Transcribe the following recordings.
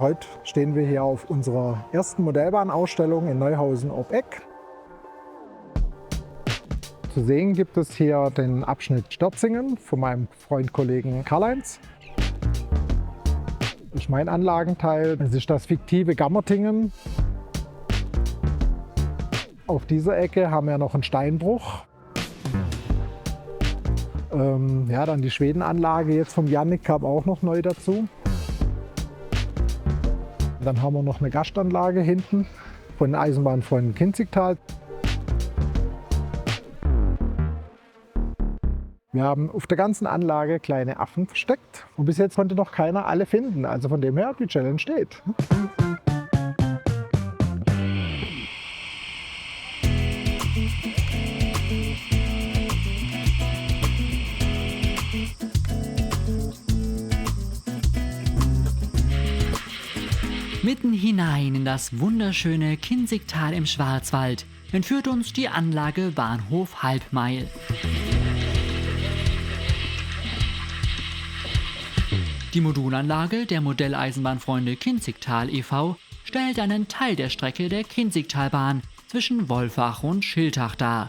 Heute stehen wir hier auf unserer ersten Modellbahnausstellung in Neuhausen ob Eck. Zu sehen gibt es hier den Abschnitt Sterzingen von meinem Freund Kollegen Karl-Heinz. Das ist mein Anlagenteil. Das ist das fiktive Gammertingen. Auf dieser Ecke haben wir noch einen Steinbruch. Dann die Schwedenanlage jetzt vom Jannik kam auch noch neu dazu. Dann haben wir noch eine Gastanlage hinten von den Eisenbahnfreunden Kinzigtal. Wir haben auf der ganzen Anlage kleine Affen versteckt und bis jetzt konnte noch keiner alle finden. Also von dem her, die Challenge steht. Mitten hinein in das wunderschöne Kinzigtal im Schwarzwald entführt uns die Anlage Bahnhof Halbmail. Die Modulanlage der Modelleisenbahnfreunde Kinzigtal e.V. stellt einen Teil der Strecke der Kinzigtalbahn zwischen Wolfach und Schiltach dar.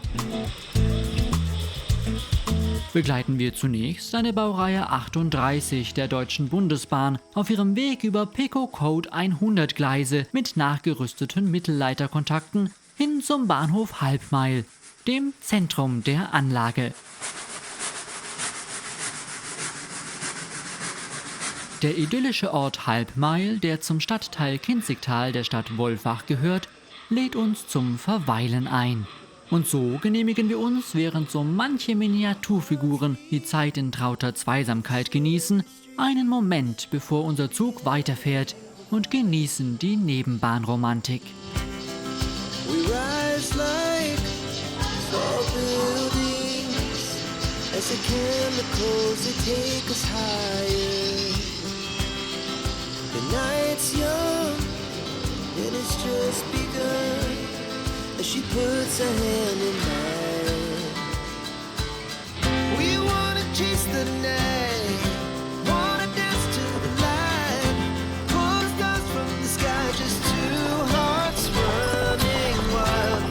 Begleiten wir zunächst eine Baureihe 38 der Deutschen Bundesbahn auf ihrem Weg über Peco-Code 100 Gleise mit nachgerüsteten Mittelleiterkontakten hin zum Bahnhof Halbmail, dem Zentrum der Anlage. Der idyllische Ort Halbmail, der zum Stadtteil Kinzigtal der Stadt Wolfach gehört, lädt uns zum Verweilen ein. Und so genehmigen wir uns, während so manche Miniaturfiguren die Zeit in trauter Zweisamkeit genießen, einen Moment, bevor unser Zug weiterfährt und genießen die Nebenbahnromantik. We rise like tall buildings as the chemicals they take us higher. The night's young and it's just begun. She puts her hand in mine. We wanna chase the night, wanna dance to the light, pull the stars from the sky, just two hearts running wild.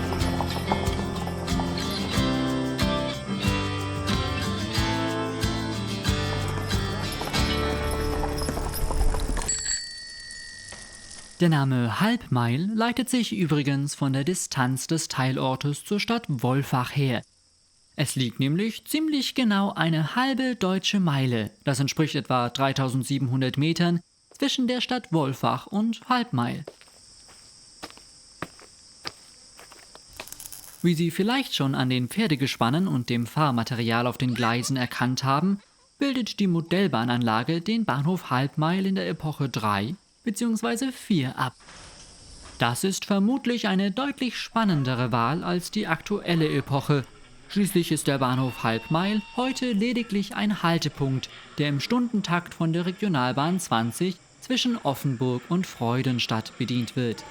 Der Name Halbmail leitet sich übrigens von der Distanz des Teilortes zur Stadt Wolfach her. Es liegt nämlich ziemlich genau eine halbe deutsche Meile, das entspricht etwa 3700 Metern, zwischen der Stadt Wolfach und Halbmail. Wie Sie vielleicht schon an den Pferdegespannen und dem Fahrmaterial auf den Gleisen erkannt haben, bildet die Modellbahnanlage den Bahnhof Halbmail in der Epoche 3 bzw. 4 ab. Das ist vermutlich eine deutlich spannendere Wahl als die aktuelle Epoche. Schließlich ist der Bahnhof Halbmail heute lediglich ein Haltepunkt, der im Stundentakt von der Regionalbahn 20 zwischen Offenburg und Freudenstadt bedient wird.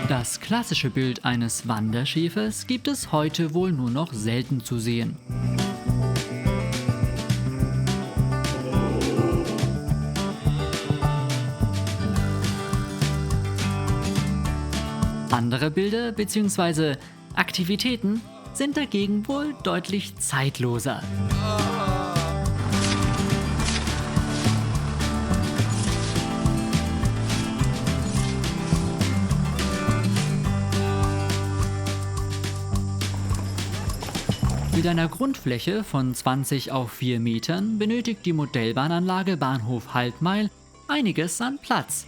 Das klassische Bild eines Wanderschäfers gibt es heute wohl nur noch selten zu sehen. Andere Bilder bzw. Aktivitäten sind dagegen wohl deutlich zeitloser. Mit Mit einer Grundfläche von 20 auf 4 Metern benötigt die Modellbahnanlage Bahnhof Halbmail einiges an Platz.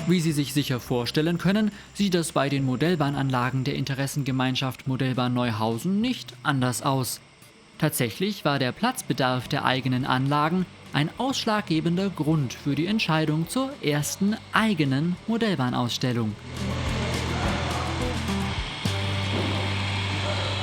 Wie Sie sich sicher vorstellen können, sieht es bei den Modellbahnanlagen der Interessengemeinschaft Modellbahn Neuhausen nicht anders aus. Tatsächlich war der Platzbedarf der eigenen Anlagen ein ausschlaggebender Grund für die Entscheidung zur ersten eigenen Modellbahnausstellung.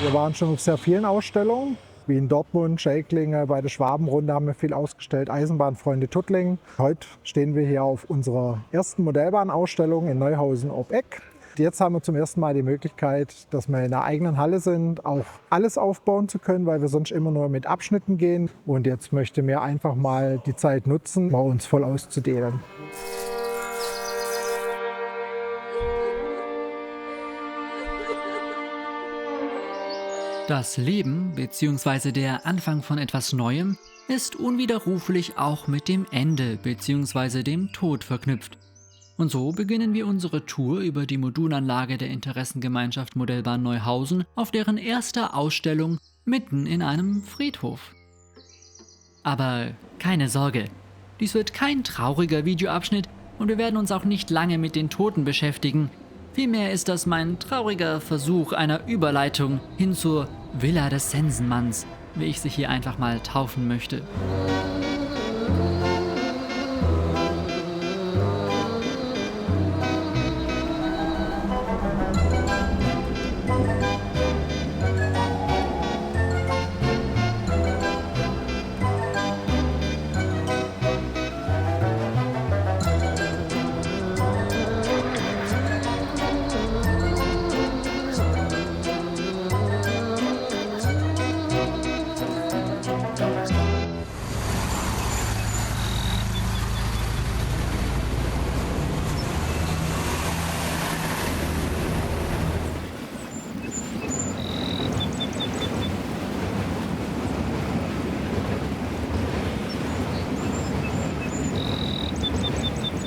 Wir waren schon auf sehr vielen Ausstellungen, wie in Dortmund, Schelklingen, bei der Schwabenrunde haben wir viel ausgestellt, Eisenbahnfreunde Tuttlingen. Heute stehen wir hier auf unserer ersten Modellbahnausstellung in Neuhausen ob Eck. Jetzt haben wir zum ersten Mal die Möglichkeit, dass wir in der eigenen Halle sind, auch alles aufbauen zu können, weil wir sonst immer nur mit Abschnitten gehen. Und jetzt möchten wir einfach mal die Zeit nutzen, um uns voll auszudehnen. Das Leben bzw. der Anfang von etwas Neuem ist unwiderruflich auch mit dem Ende bzw. dem Tod verknüpft. Und so beginnen wir unsere Tour über die Modulanlage der Interessengemeinschaft Modellbahn Neuhausen auf deren erster Ausstellung mitten in einem Friedhof. Aber keine Sorge, dies wird kein trauriger Videoabschnitt und wir werden uns auch nicht lange mit den Toten beschäftigen. Vielmehr ist das mein trauriger Versuch einer Überleitung hin zur Villa des Sensenmanns, wie ich sie hier einfach mal taufen möchte.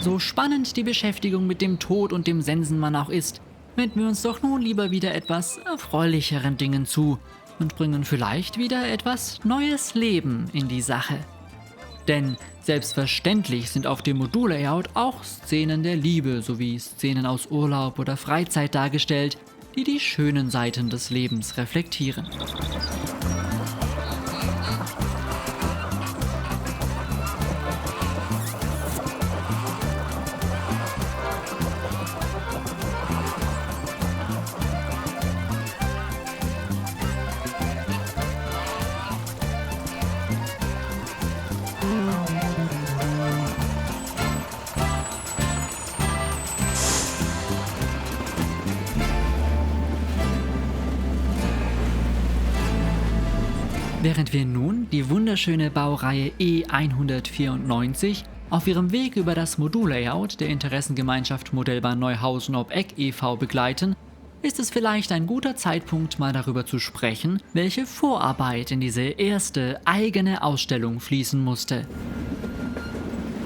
So spannend die Beschäftigung mit dem Tod und dem Sensenmann auch ist, wenden wir uns doch nun lieber wieder etwas erfreulicheren Dingen zu und bringen vielleicht wieder etwas neues Leben in die Sache. Denn selbstverständlich sind auf dem Modullayout auch Szenen der Liebe sowie Szenen aus Urlaub oder Freizeit dargestellt, die die schönen Seiten des Lebens reflektieren. Während wir nun die wunderschöne Baureihe E194 auf ihrem Weg über das Modullayout der Interessengemeinschaft Modellbahn Neuhausen ob Eck e.V. begleiten, ist es vielleicht ein guter Zeitpunkt, mal darüber zu sprechen, welche Vorarbeit in diese erste eigene Ausstellung fließen musste.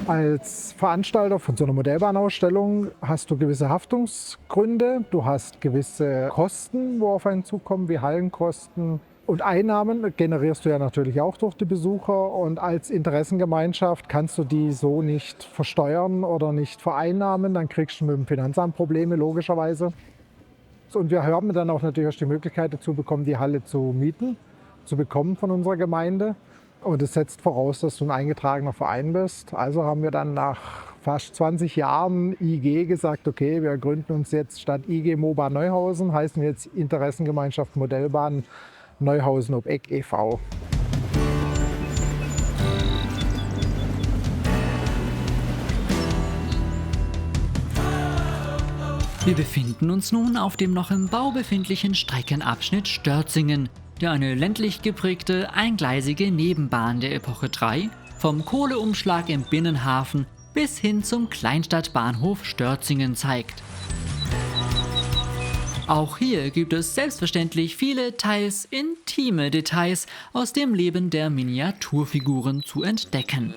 Als Veranstalter von so einer Modellbahnausstellung hast du gewisse Haftungsgründe, du hast gewisse Kosten, wo auf einen zukommen, wie Hallenkosten. Und Einnahmen generierst du ja natürlich auch durch die Besucher und als Interessengemeinschaft kannst du die so nicht versteuern oder nicht vereinnahmen, dann kriegst du mit dem Finanzamt Probleme logischerweise. Und wir haben dann auch natürlich die Möglichkeit dazu bekommen, die Halle zu mieten, zu bekommen von unserer Gemeinde. Und es setzt voraus, dass du ein eingetragener Verein bist. Also haben wir dann nach fast 20 Jahren IG gesagt, okay, wir gründen uns jetzt statt IG Moba Neuhausen, heißen wir jetzt Interessengemeinschaft Modellbahn Neuhausen ob Eck e.V. Wir befinden uns nun auf dem noch im Bau befindlichen Streckenabschnitt Stölzingen, der eine ländlich geprägte, eingleisige Nebenbahn der Epoche 3 vom Kohleumschlag im Binnenhafen bis hin zum Kleinstadtbahnhof Stölzingen zeigt. Auch hier gibt es selbstverständlich viele teils intime Details aus dem Leben der Miniaturfiguren zu entdecken.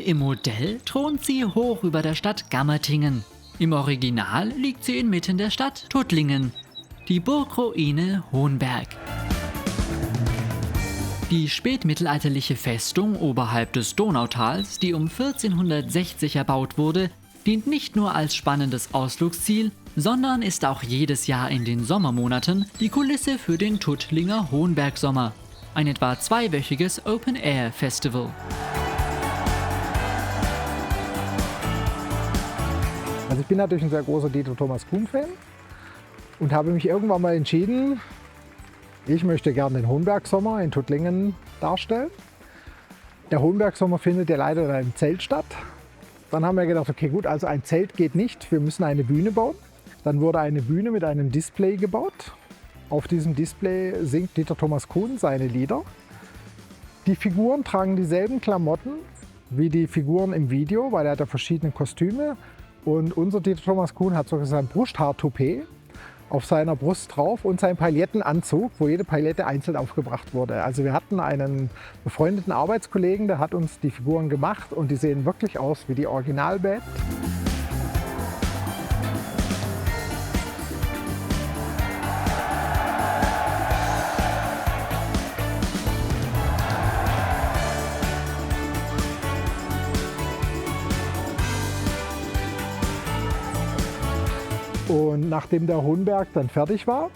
im Modell thront sie hoch über der Stadt Gammertingen. Im Original liegt sie inmitten der Stadt Tuttlingen, die Burgruine Hohenberg. Die spätmittelalterliche Festung oberhalb des Donautals, die um 1460 erbaut wurde, dient nicht nur als spannendes Ausflugsziel, sondern ist auch jedes Jahr in den Sommermonaten die Kulisse für den Tuttlinger Hohenbergsommer, ein etwa 2-wöchiges Open-Air-Festival. Also ich bin natürlich ein sehr großer Dieter Thomas Kuhn-Fan und habe mich irgendwann mal entschieden, ich möchte gerne den Hohenbergsommer in Tuttlingen darstellen. Der Hohenbergsommer findet ja leider in einem Zelt statt. Dann haben wir gedacht, okay gut, also ein Zelt geht nicht, wir müssen eine Bühne bauen. Dann wurde eine Bühne mit einem Display gebaut. Auf diesem Display singt Dieter Thomas Kuhn seine Lieder. Die Figuren tragen dieselben Klamotten wie die Figuren im Video, weil er hat ja verschiedene Kostüme. Und unser Dieter Thomas Kuhn hat sogar sein Brusthaar-Toupet auf seiner Brust drauf und seinen Paillettenanzug, wo jede Paillette einzeln aufgebracht wurde. Also wir hatten einen befreundeten Arbeitskollegen, der hat uns die Figuren gemacht und die sehen wirklich aus wie die Originalband. Und nachdem der Hohenberg dann fertig war,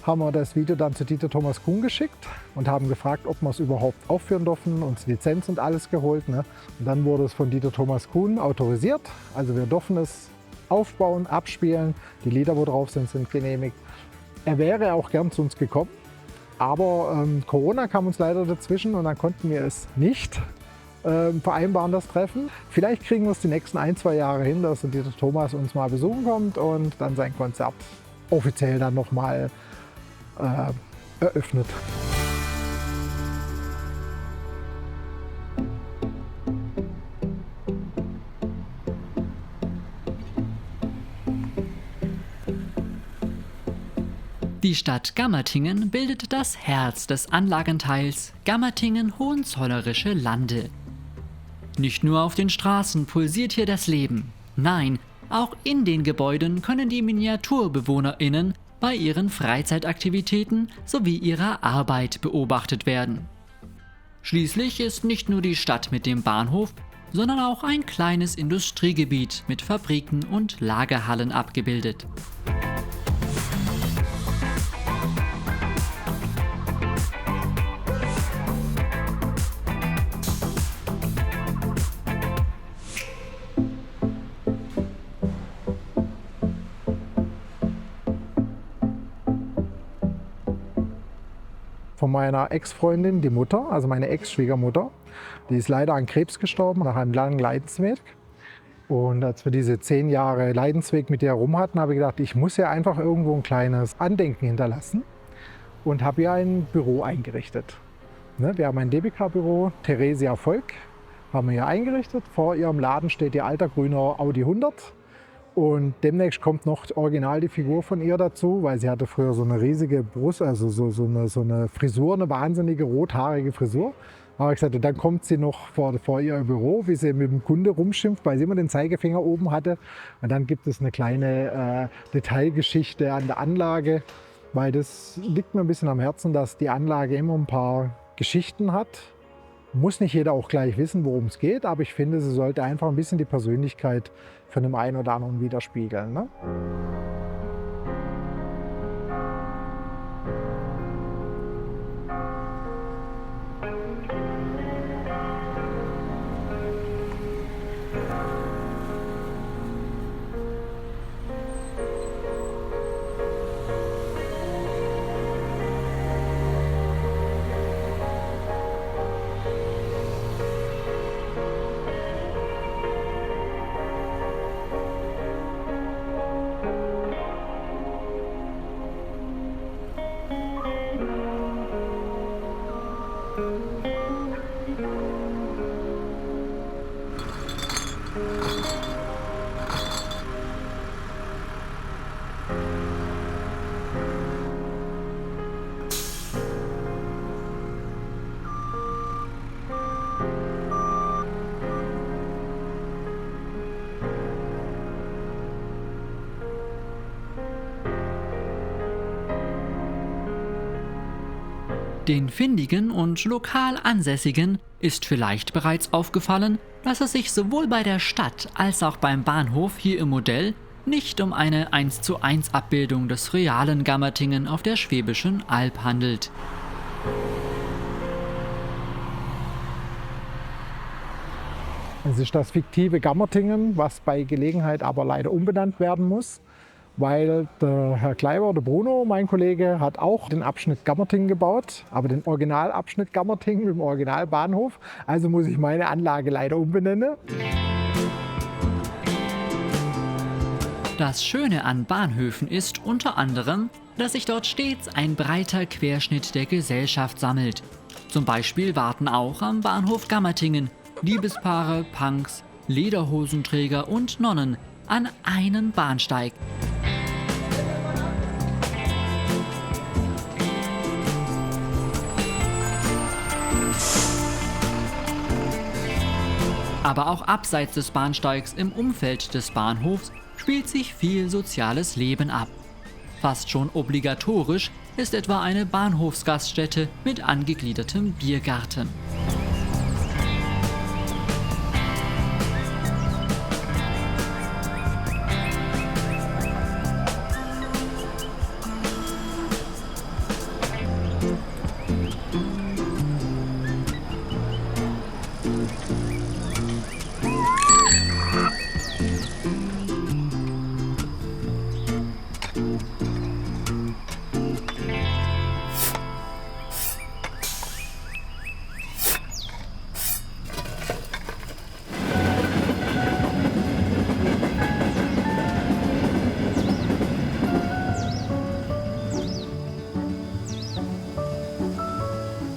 haben wir das Video dann zu Dieter Thomas Kuhn geschickt und haben gefragt, ob wir es überhaupt aufführen dürfen, uns Lizenz und alles geholt. Ne? Und dann wurde es von Dieter Thomas Kuhn autorisiert. Also wir dürfen es aufbauen, abspielen. Die Lieder, wo drauf sind, sind genehmigt. Er wäre auch gern zu uns gekommen, aber Corona kam uns leider dazwischen und dann konnten wir es nicht vereinbaren, das Treffen. Vielleicht kriegen wir es die nächsten 1-2 Jahre hin, dass Dieter Thomas uns mal besuchen kommt und dann sein Konzert offiziell dann nochmal eröffnet. Die Stadt Gammertingen bildet das Herz des Anlagenteils Gammertingen-Hohenzollerische Lande. Nicht nur auf den Straßen pulsiert hier das Leben. Nein, auch in den Gebäuden können die MiniaturbewohnerInnen bei ihren Freizeitaktivitäten sowie ihrer Arbeit beobachtet werden. Schließlich ist nicht nur die Stadt mit dem Bahnhof, sondern auch ein kleines Industriegebiet mit Fabriken und Lagerhallen abgebildet. Von meiner Ex-Freundin, die Mutter, also meine Ex-Schwiegermutter, die ist leider an Krebs gestorben nach einem langen Leidensweg. Und als wir diese 10 Jahre Leidensweg mit ihr rum hatten, habe ich gedacht, ich muss ja einfach irgendwo ein kleines Andenken hinterlassen und habe ihr ein Büro eingerichtet. Ne, wir haben ein DBK-Büro, Theresia Volk, haben wir hier eingerichtet. Vor ihrem Laden steht ihr alter grüner Audi 100. Und demnächst kommt noch original die Figur von ihr dazu, weil sie hatte früher so eine riesige Brust, also so eine Frisur, eine wahnsinnige rothaarige Frisur. Aber ich sagte, dann kommt sie noch vor ihr Büro, wie sie mit dem Kunde rumschimpft, weil sie immer den Zeigefinger oben hatte. Und dann gibt es eine kleine Detailgeschichte an der Anlage, weil das liegt mir ein bisschen am Herzen, dass die Anlage immer ein paar Geschichten hat. Muss nicht jeder auch gleich wissen, worum es geht, aber ich finde, sie sollte einfach ein bisschen die Persönlichkeit von dem einen oder anderen widerspiegeln. Ne? Den Findigen und lokal Ansässigen ist vielleicht bereits aufgefallen, dass es sich sowohl bei der Stadt als auch beim Bahnhof hier im Modell nicht um eine 1:1 Abbildung des realen Gammertingen auf der Schwäbischen Alb handelt. Es ist das fiktive Gammertingen, was bei Gelegenheit aber leider umbenannt werden muss, weil der Herr Kleiber, der Bruno, mein Kollege, hat auch den Abschnitt Gammertingen gebaut, aber den Originalabschnitt Gammertingen mit dem Originalbahnhof. Also muss ich meine Anlage leider umbenennen. Das Schöne an Bahnhöfen ist unter anderem, dass sich dort stets ein breiter Querschnitt der Gesellschaft sammelt. Zum Beispiel warten auch am Bahnhof Gammertingen Liebespaare, Punks, Lederhosenträger und Nonnen an einen Bahnsteig. Aber auch abseits des Bahnsteigs im Umfeld des Bahnhofs spielt sich viel soziales Leben ab. Fast schon obligatorisch ist etwa eine Bahnhofsgaststätte mit angegliedertem Biergarten.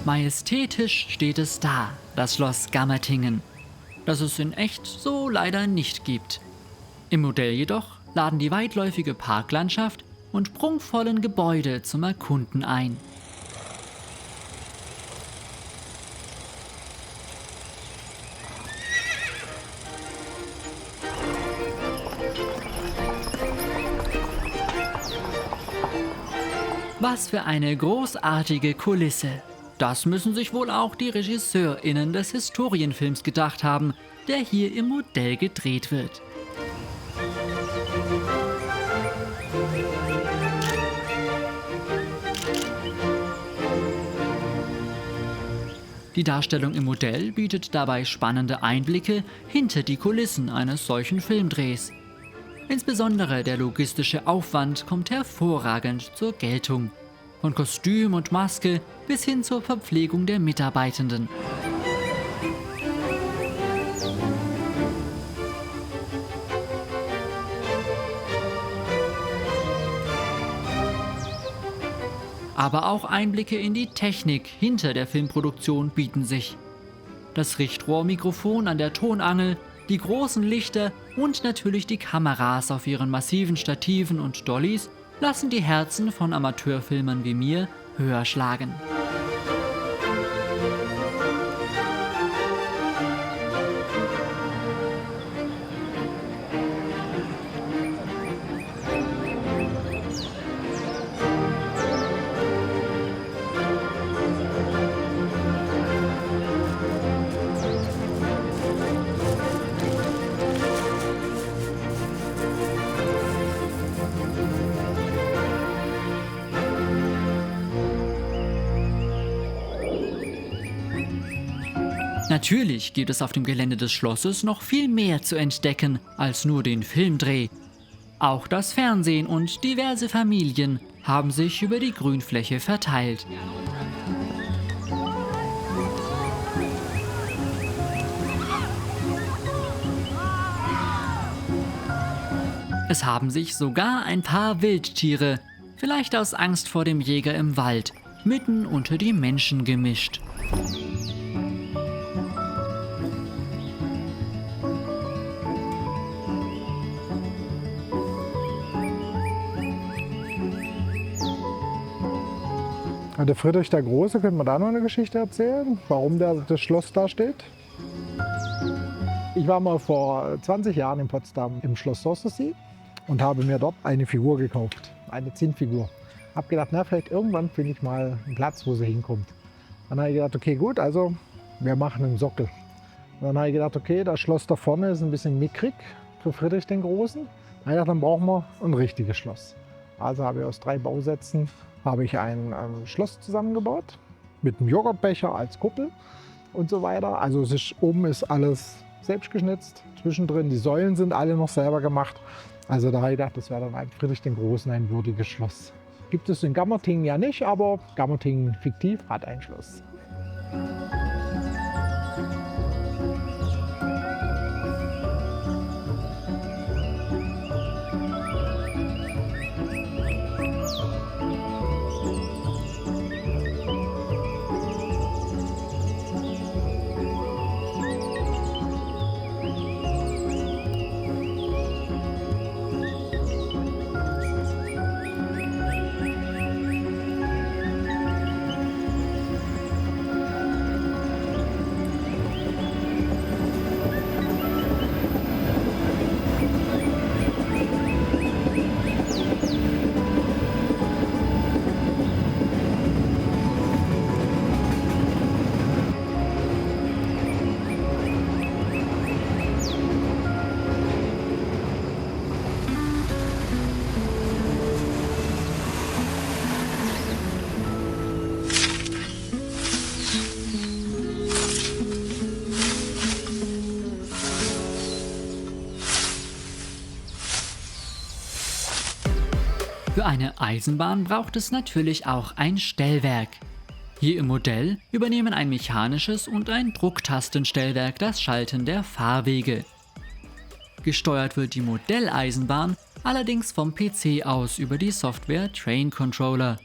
Majestätisch steht es da, das Schloss Gammertingen, das es in echt so leider nicht gibt. Im Modell jedoch laden die weitläufige Parklandschaft und prunkvollen Gebäude zum Erkunden ein. Was für eine großartige Kulisse! Das müssen sich wohl auch die RegisseurInnen des Historienfilms gedacht haben, der hier im Modell gedreht wird. Die Darstellung im Modell bietet dabei spannende Einblicke hinter die Kulissen eines solchen Filmdrehs. Insbesondere der logistische Aufwand kommt hervorragend zur Geltung. Von Kostüm und Maske bis hin zur Verpflegung der Mitarbeitenden. Aber auch Einblicke in die Technik hinter der Filmproduktion bieten sich. Das Richtrohrmikrofon an der Tonangel, die großen Lichter und natürlich die Kameras auf ihren massiven Stativen und Dollys lassen die Herzen von Amateurfilmern wie mir höher schlagen. Natürlich gibt es auf dem Gelände des Schlosses noch viel mehr zu entdecken als nur den Filmdreh. Auch das Fernsehen und diverse Familien haben sich über die Grünfläche verteilt. Es haben sich sogar ein paar Wildtiere, vielleicht aus Angst vor dem Jäger im Wald, mitten unter die Menschen gemischt. Der Friedrich der Große, könnte man da noch eine Geschichte erzählen, warum das Schloss da steht? Ich war mal vor 20 Jahren in Potsdam im Schloss Sanssouci und habe mir dort eine Figur gekauft, eine Zinnfigur. Habe gedacht, na, vielleicht irgendwann finde ich mal einen Platz, wo sie hinkommt. Dann habe ich gedacht, okay, gut, also wir machen einen Sockel. Und dann habe ich gedacht, okay, das Schloss da vorne ist ein bisschen mickrig für Friedrich den Großen. Dann habe ich gedacht, dann brauchen wir ein richtiges Schloss. Also habe ich aus 3 Bausätzen ein Schloss zusammengebaut mit einem Joghurtbecher als Kuppel und so weiter. Also oben ist alles selbst geschnitzt, zwischendrin die Säulen sind alle noch selber gemacht. Also da habe ich gedacht, das wäre dann Friedrich den Großen ein würdiges Schloss. Gibt es in Gammertingen ja nicht, aber Gammertingen fiktiv hat ein Schloss. Für eine Eisenbahn braucht es natürlich auch ein Stellwerk. Hier im Modell übernehmen ein mechanisches und ein Drucktastenstellwerk das Schalten der Fahrwege. Gesteuert wird die Modelleisenbahn allerdings vom PC aus über die Software Train Controller.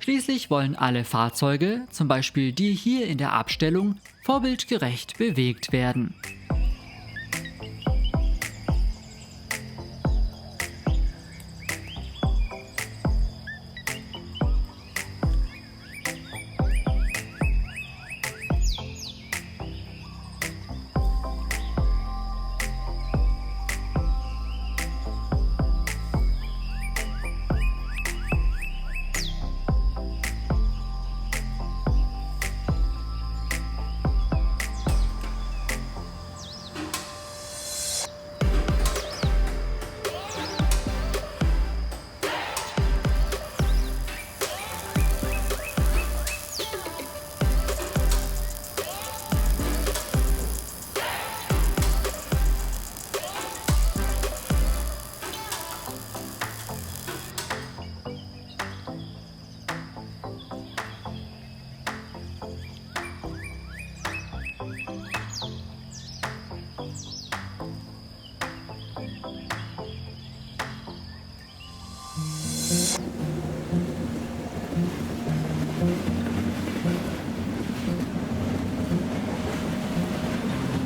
Schließlich wollen alle Fahrzeuge, zum Beispiel die hier in der Abstellung, vorbildgerecht bewegt werden.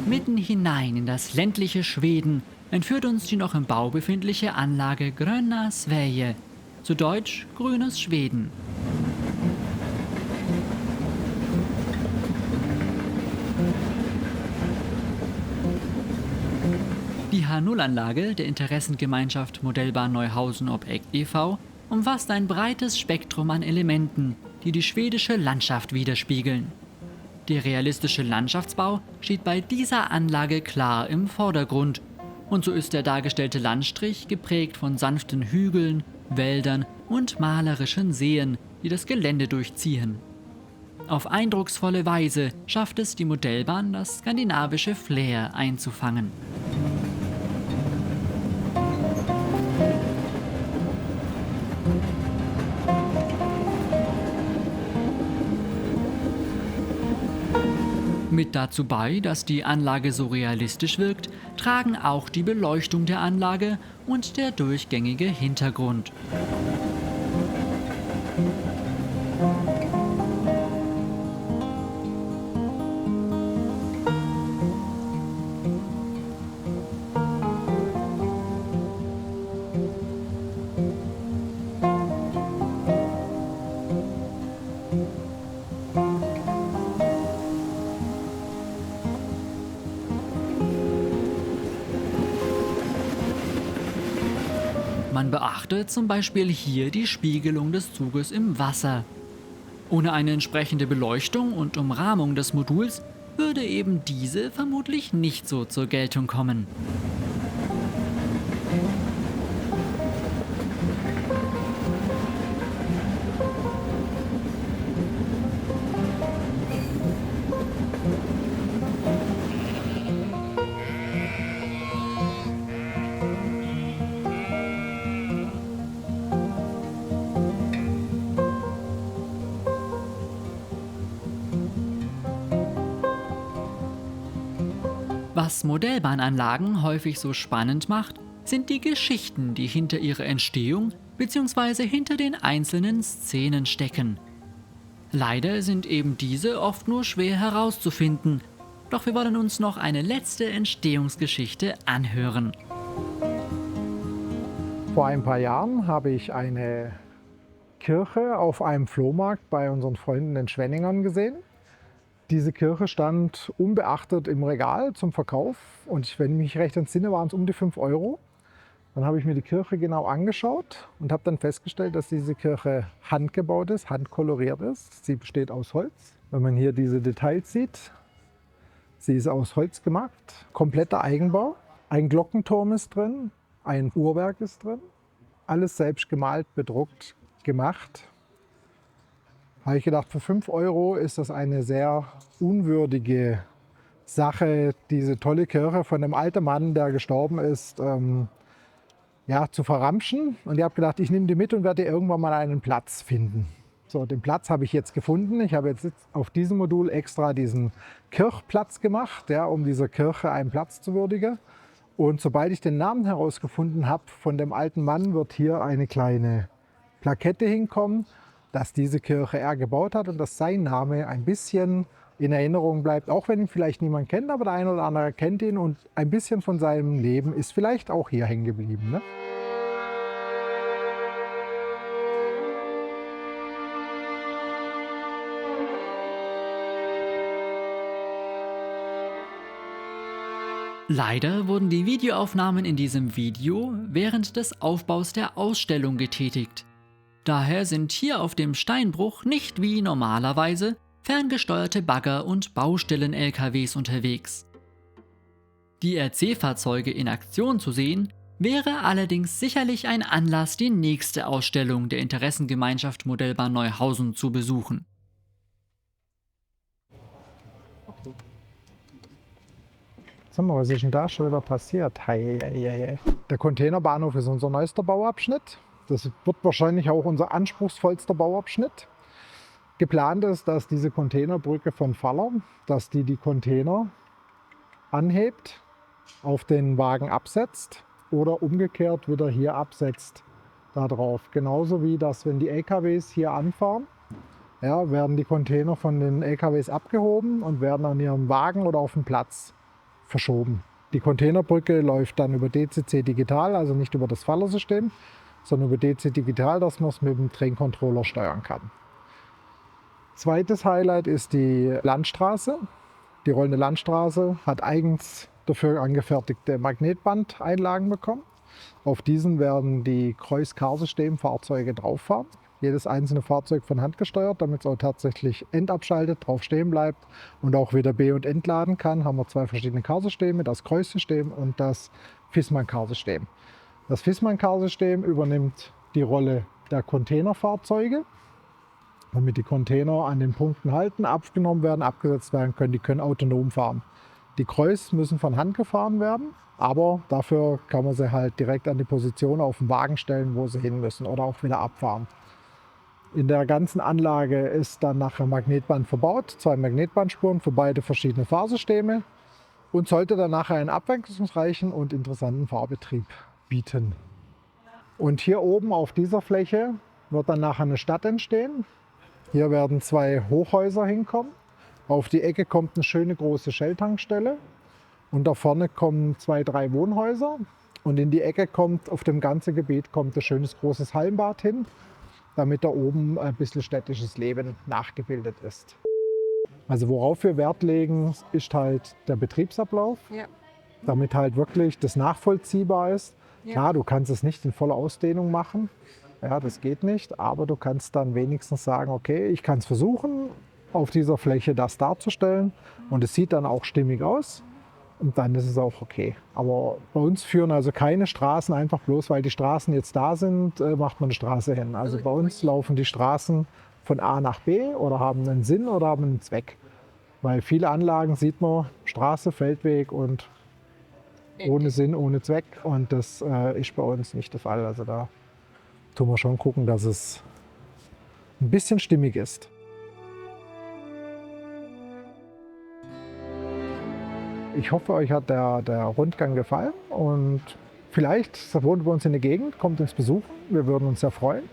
Mitten hinein in das ländliche Schweden entführt uns die noch im Bau befindliche Anlage Gröna Sverige, zu Deutsch Grünes Schweden. Die H0-Anlage der Interessengemeinschaft Modellbahn Neuhausen ob Eck e.V. umfasst ein breites Spektrum an Elementen, die die schwedische Landschaft widerspiegeln. Der realistische Landschaftsbau steht bei dieser Anlage klar im Vordergrund und so ist der dargestellte Landstrich geprägt von sanften Hügeln, Wäldern und malerischen Seen, die das Gelände durchziehen. Auf eindrucksvolle Weise schafft es die Modellbahn, das skandinavische Flair einzufangen. Mit dazu bei, dass die Anlage so realistisch wirkt, tragen auch die Beleuchtung der Anlage und der durchgängige Hintergrund. Man beachte zum Beispiel hier die Spiegelung des Zuges im Wasser. Ohne eine entsprechende Beleuchtung und Umrahmung des Moduls würde eben diese vermutlich nicht so zur Geltung kommen. Was Modellbahnanlagen häufig so spannend macht, sind die Geschichten, die hinter ihrer Entstehung bzw. hinter den einzelnen Szenen stecken. Leider sind eben diese oft nur schwer herauszufinden, doch wir wollen uns noch eine letzte Entstehungsgeschichte anhören. Vor ein paar Jahren habe ich eine Kirche auf einem Flohmarkt bei unseren Freunden in Schwenningern gesehen. Diese Kirche stand unbeachtet im Regal zum Verkauf und wenn ich mich recht entsinne, waren es um die 5 Euro. Dann habe ich mir die Kirche genau angeschaut und habe dann festgestellt, dass diese Kirche handgebaut ist, handkoloriert ist. Sie besteht aus Holz. Wenn man hier diese Details sieht, sie ist aus Holz gemacht, kompletter Eigenbau. Ein Glockenturm ist drin, ein Uhrwerk ist drin, alles selbst gemalt, bedruckt, gemacht. Habe ich gedacht, für 5 Euro ist das eine sehr unwürdige Sache, diese tolle Kirche von einem alten Mann, der gestorben ist, zu verramschen. Und ich habe gedacht, ich nehme die mit und werde irgendwann mal einen Platz finden. So, den Platz habe ich jetzt gefunden. Ich habe jetzt auf diesem Modul extra diesen Kirchplatz gemacht, um dieser Kirche einen Platz zu würdigen. Und sobald ich den Namen herausgefunden habe von dem alten Mann, wird hier eine kleine Plakette hinkommen, dass diese Kirche er gebaut hat und dass sein Name ein bisschen in Erinnerung bleibt, auch wenn ihn vielleicht niemand kennt, aber der eine oder andere kennt ihn und ein bisschen von seinem Leben ist vielleicht auch hier hängen geblieben. Ne? Leider wurden die Videoaufnahmen in diesem Video während des Aufbaus der Ausstellung getätigt. Daher sind hier auf dem Steinbruch nicht wie normalerweise ferngesteuerte Bagger und Baustellen-LKWs unterwegs. Die RC-Fahrzeuge in Aktion zu sehen, wäre allerdings sicherlich ein Anlass, die nächste Ausstellung der Interessengemeinschaft Modellbahn Neuhausen zu besuchen. Sag mal, was ist denn da schon wieder passiert? Hei, hei, hei. Der Containerbahnhof ist unser neuester Bauabschnitt. Das wird wahrscheinlich auch unser anspruchsvollster Bauabschnitt. Geplant ist, dass diese Containerbrücke von Faller, dass die Container anhebt, auf den Wagen absetzt oder umgekehrt wieder hier absetzt da drauf. Genauso wie das, wenn die LKWs hier anfahren, werden die Container von den LKWs abgehoben und werden an ihrem Wagen oder auf dem Platz verschoben. Die Containerbrücke läuft dann über DCC Digital, also nicht über das Fallersystem, sondern über DC Digital, dass man es mit dem Train Controller steuern kann. Zweites Highlight ist die Landstraße. Die rollende Landstraße hat eigens dafür angefertigte Magnetbandeinlagen bekommen. Auf diesen werden die Kreuz-Car-System-Fahrzeuge drauf fahren. Jedes einzelne Fahrzeug von Hand gesteuert, damit es auch tatsächlich endabschaltet, drauf stehen bleibt und auch wieder B- und entladen kann. Haben wir 2 verschiedene Car-Systeme, das Kreuz-System und das Fissmann-Car-System. Das Fissmann-Car-System übernimmt die Rolle der Containerfahrzeuge, damit die Container an den Punkten halten, abgenommen werden, abgesetzt werden können. Die können autonom fahren. Die Kreuz müssen von Hand gefahren werden, aber dafür kann man sie halt direkt an die Position auf den Wagen stellen, wo sie hin müssen oder auch wieder abfahren. In der ganzen Anlage ist dann nachher Magnetband verbaut, 2 Magnetbandspuren für beide verschiedene Fahrsysteme und sollte dann nachher einen abwechslungsreichen und interessanten Fahrbetrieb bieten. Und hier oben auf dieser Fläche wird dann nachher eine Stadt entstehen. Hier werden 2 Hochhäuser hinkommen. Auf die Ecke kommt eine schöne große Shell-Tankstelle und da vorne kommen 2, 3 Wohnhäuser und in die Ecke kommt, auf dem ganzen Gebiet kommt ein schönes großes Hallenbad hin, damit da oben ein bisschen städtisches Leben nachgebildet ist. Also worauf wir Wert legen, ist halt der Betriebsablauf, damit halt wirklich das nachvollziehbar ist, Klar, du kannst es nicht in voller Ausdehnung machen. Ja, das geht nicht. Aber du kannst dann wenigstens sagen, okay, ich kann es versuchen, auf dieser Fläche das darzustellen. Und es sieht dann auch stimmig aus. Und dann ist es auch okay. Aber bei uns führen also keine Straßen einfach bloß, weil die Straßen jetzt da sind, macht man eine Straße hin. Also bei uns laufen die Straßen von A nach B oder haben einen Sinn oder haben einen Zweck. Weil viele Anlagen sieht man, Straße, Feldweg und ohne Sinn, ohne Zweck. Und das ist bei uns nicht der Fall. Also da tun wir schon gucken, dass es ein bisschen stimmig ist. Ich hoffe, euch hat der Rundgang gefallen und vielleicht wohnt ihr bei uns in der Gegend, kommt uns besuchen. Wir würden uns sehr freuen.